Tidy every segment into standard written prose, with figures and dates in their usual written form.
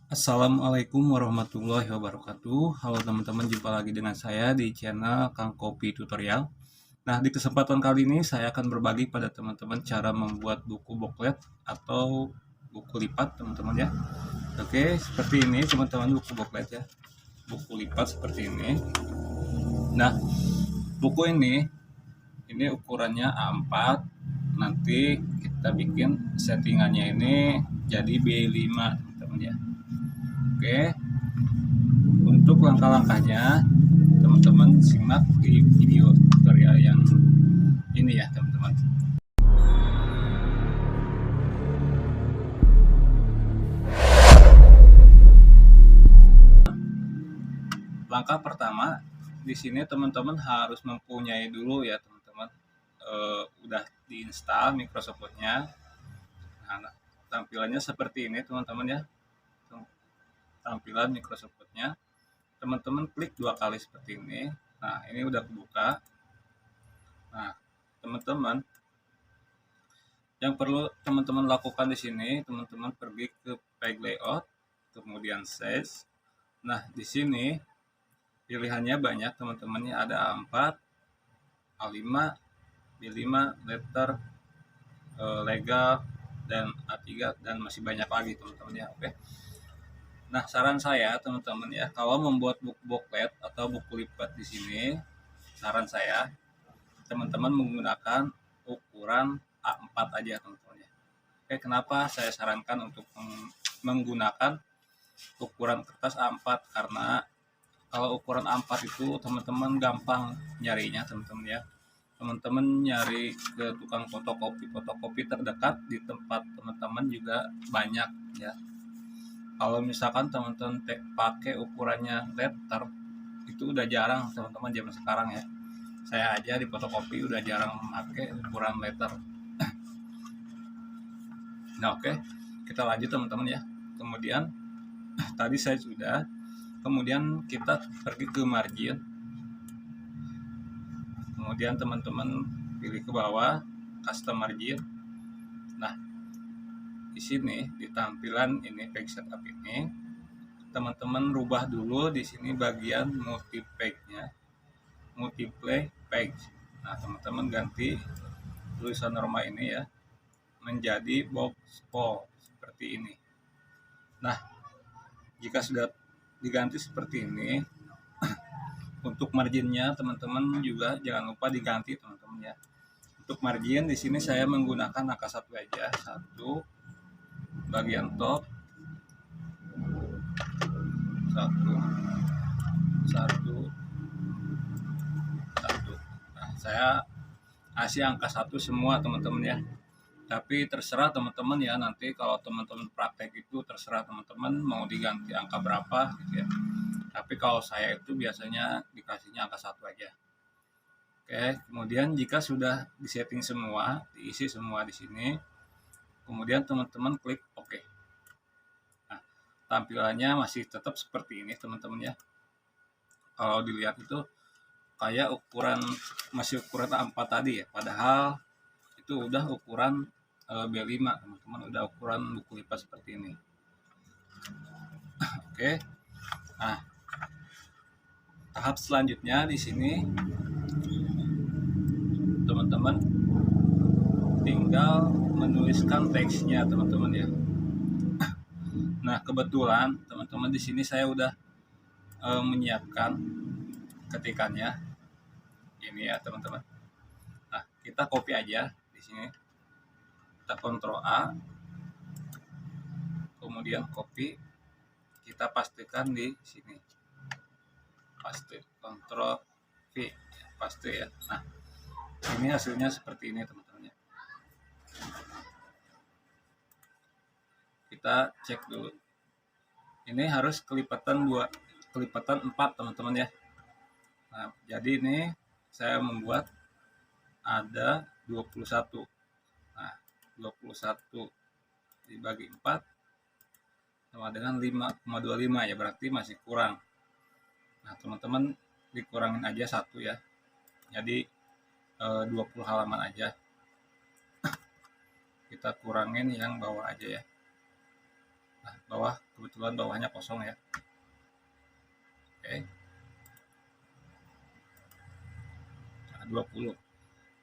Assalamualaikum warahmatullahi wabarakatuh. Halo teman-teman, jumpa lagi dengan saya di channel Kang Kopi Tutorial. Nah, di kesempatan kali ini saya akan berbagi pada teman-teman cara membuat buku booklet atau buku lipat, teman-teman ya. Oke, seperti ini teman-teman, buku booklet ya. Buku lipat seperti ini. Nah, buku ini ukurannya A4. Nanti kita bikin settingannya ini jadi B5, teman-teman ya. Oke, untuk langkah-langkahnya teman-teman simak di video tutorial yang ini ya teman-teman. Langkah pertama di sini teman-teman harus mempunyai dulu ya teman-teman, udah diinstal Microsoft Word-nya. Nah, tampilannya seperti ini teman-teman ya. Tampilan Microsoft Word-nya. Teman-teman klik 2 kali seperti ini. Nah, ini udah kebuka. Nah, teman-teman, yang perlu teman-teman lakukan di sini, teman-teman pergi ke page layout, kemudian size. Nah, di sini pilihannya banyak teman-temannya, ada A4, A5, B5, letter, legal, dan A3, dan masih banyak lagi teman-teman ya. Oke. Nah, saran saya teman-teman ya, kalau membuat buku booklet atau buku lipat di sini, saran saya teman-teman menggunakan ukuran A4 aja teman-teman ya. Oke, kenapa saya sarankan untuk menggunakan ukuran kertas A4? Karena kalau ukuran A4 itu teman-teman gampang nyarinya teman-teman ya. Teman-teman nyari ke tukang fotokopi terdekat di tempat teman-teman juga banyak ya. Kalau misalkan teman-teman pakai ukurannya letter, itu udah jarang teman-teman zaman sekarang ya. Saya aja di fotokopi udah jarang memakai ukuran letter. Nah, oke, kita lanjut teman-teman ya. Kemudian tadi saya sudah, kemudian kita pergi ke margin, kemudian teman-teman pilih ke bawah custom margin. Nah, di sini di tampilan ini page setup ini teman-teman rubah dulu di sini bagian multiply page. Nah, teman-teman ganti tulisan normal ini ya menjadi box bold seperti ini. Nah, jika sudah diganti seperti ini, untuk marginnya teman-teman juga jangan lupa diganti teman-teman ya. Untuk margin di sini saya menggunakan angka 1 aja, 1 bagian top, 1 1 1. Nah, saya kasih angka 1 semua teman-teman ya. Tapi terserah teman-teman ya, nanti kalau teman-teman praktek itu terserah teman-teman mau diganti angka berapa gitu ya. Tapi kalau saya itu biasanya dikasihnya angka 1 aja. Oke, kemudian jika sudah disetting semua, diisi semua di sini, kemudian teman-teman klik OK. Nah, tampilannya masih tetap seperti ini teman-teman ya. Kalau dilihat itu kayak masih ukuran A4 tadi ya, padahal itu udah ukuran B5 teman-teman, udah ukuran buku lipat seperti ini. Oke. Nah, tahap selanjutnya di sini teman-teman tinggal menuliskan teksnya teman-teman ya. Nah, kebetulan teman-teman di sini saya udah menyiapkan ketikannya ini ya teman-teman. Nah, kita copy aja di sini. Kita Ctrl A, kemudian copy, kita pastikan di sini. Paste, Ctrl V, paste ya. Nah, ini hasilnya seperti ini teman-teman ya. Kita cek dulu. Ini harus kelipatan 4 teman-teman ya. Nah, jadi ini saya membuat ada 21. Nah, 21 dibagi 4 sama dengan 5,25 ya, berarti masih kurang. Nah, teman-teman dikurangin aja 1 ya. Jadi 20 halaman aja. Kita kurangin yang bawah aja ya. Nah, bawah kebetulan bawahnya kosong ya. Oke. Nah, 20.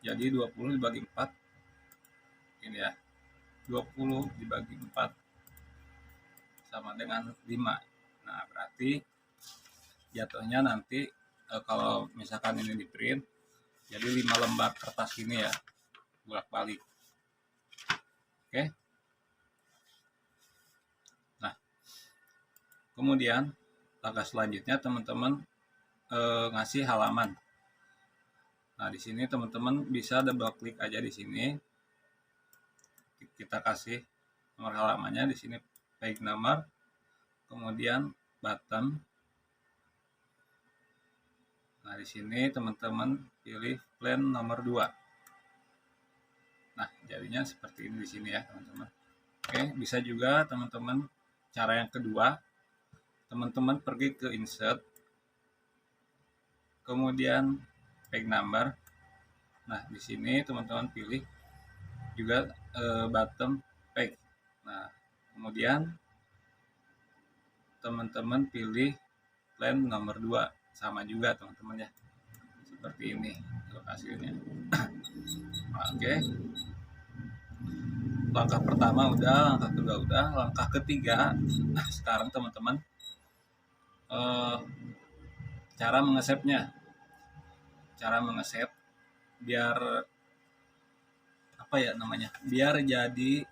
Jadi 20 dibagi 4 ini ya. 20 dibagi 4 sama dengan 5. Nah, berarti jatuhnya nanti kalau misalkan ini di print jadi 5 lembar kertas ini ya, bolak-balik. Oke. Nah, kemudian langkah selanjutnya teman-teman ngasih halaman. Nah, di sini teman-teman bisa double klik aja di sini. Kita kasih nomor halamannya di sini, page number, kemudian button. Nah, di sini teman-teman pilih plan nomor 2. Nah, jadinya seperti ini di sini ya, teman-teman. Oke, bisa juga teman-teman cara yang kedua, teman-teman pergi ke insert, kemudian page number. Nah, di sini teman-teman pilih juga bottom page. Nah, kemudian teman-teman pilih plan nomor 2, sama juga teman-teman ya, seperti ini hasilnya. Oke, langkah pertama udah, langkah kedua udah, langkah ketiga sekarang teman-teman cara mengeset biar apa ya namanya, biar jadi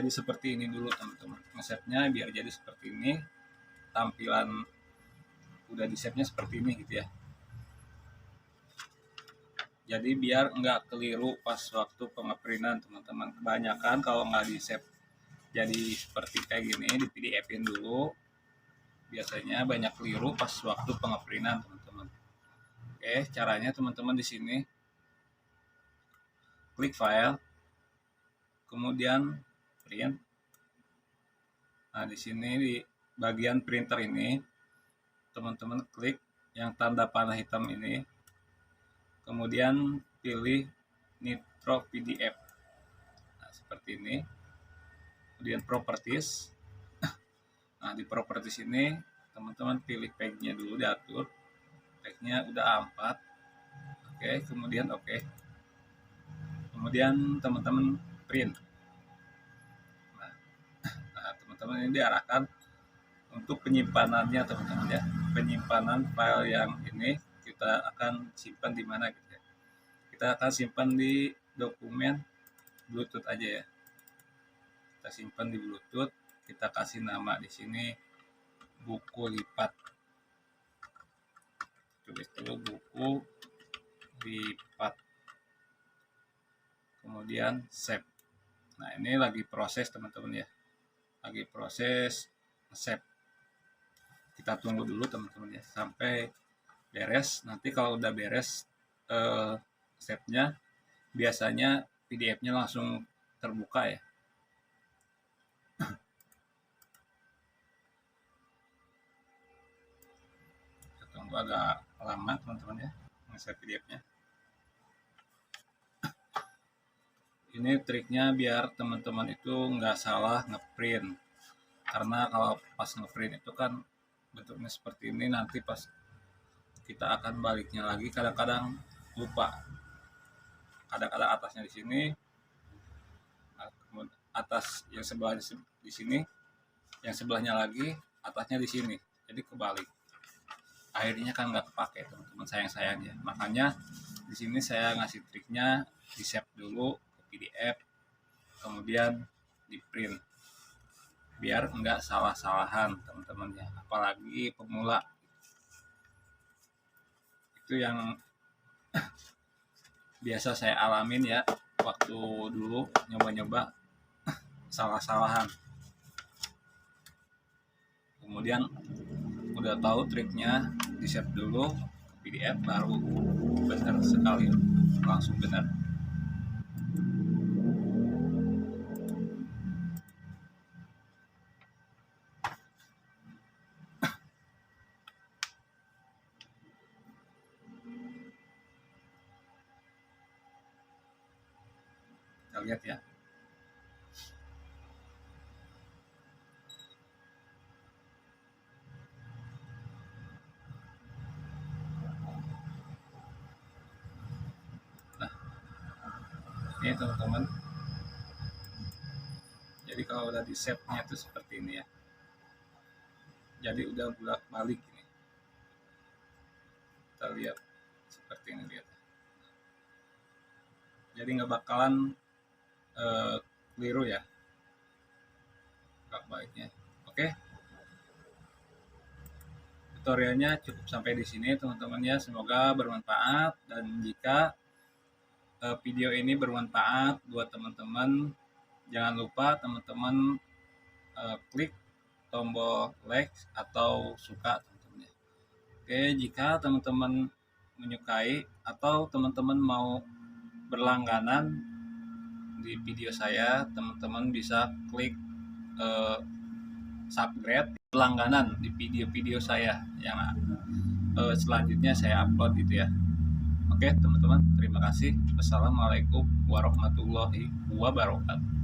seperti ini dulu teman-teman. Ngesetnya biar jadi seperti ini, tampilan udah di setnya seperti ini gitu ya. Jadi biar nggak keliru pas waktu pengeprintan teman-teman. Kebanyakan kalau nggak di save jadi seperti kayak gini, di PDF-in dulu, biasanya banyak keliru pas waktu pengeprintan teman-teman. Oke, caranya teman-teman di sini klik file, kemudian print. Nah, di sini di bagian printer ini teman-teman klik yang tanda panah hitam ini, kemudian pilih Nitro PDF. Nah, seperti ini. Kemudian properties. Nah, di properties ini teman-teman pilih page-nya dulu, diatur. Page-nya udah A4. Oke, kemudian oke. Kemudian teman-teman print. Nah, teman-teman ini diarahkan untuk penyimpanannya teman-teman ya. Penyimpanan file yang ini kita akan simpan di mana gitu ya. Kita akan simpan di dokumen Bluetooth aja ya. Kita simpan di Bluetooth, kita kasih nama di sini buku lipat. Tulis dulu buku lipat. Kemudian save. Nah, ini lagi proses teman-teman ya. Lagi proses save. Kita tunggu dulu teman-teman ya sampai beres. Nanti kalau udah beres save-nya, biasanya PDF-nya langsung terbuka ya. Kita tunggu agak lama teman-teman ya nge-save PDF-nya. Ini triknya biar teman-teman itu nggak salah ngeprint, karena kalau pas ngeprint itu kan bentuknya seperti ini, nanti pas kita akan baliknya lagi kadang-kadang lupa. Kadang-kadang atasnya di sini, atas yang sebelahnya di sini, yang sebelahnya lagi atasnya di sini, jadi kebalik. Akhirnya kan nggak kepake teman-teman, sayang ya. Makanya di sini saya ngasih triknya, di save dulu ke PDF, kemudian di print biar nggak salah-salahan teman-teman ya, apalagi pemula. Itu yang biasa saya alamin ya waktu dulu nyoba-nyoba, salah-salahan. Kemudian udah tahu triknya, di save dulu ke PDF, baru benar sekali, langsung benar. Kita lihat ya. Oke teman-teman, jadi kalau udah di save nya itu seperti ini ya, jadi udah bolak balik ini, kita lihat seperti ini, lihat, jadi nggak bakalan keliru ya bolak baliknya. Oke, tutorialnya cukup sampai di sini teman-teman ya, semoga bermanfaat. Dan jika video ini bermanfaat buat teman-teman, jangan lupa teman-teman klik tombol like atau suka teman-teman ya. Oke, jika teman-teman menyukai atau teman-teman mau berlangganan di video saya, teman-teman bisa klik subscribe berlangganan di video-video saya yang selanjutnya saya upload gitu ya. Oke teman-teman, terima kasih. Wassalamualaikum warahmatullahi wabarakatuh.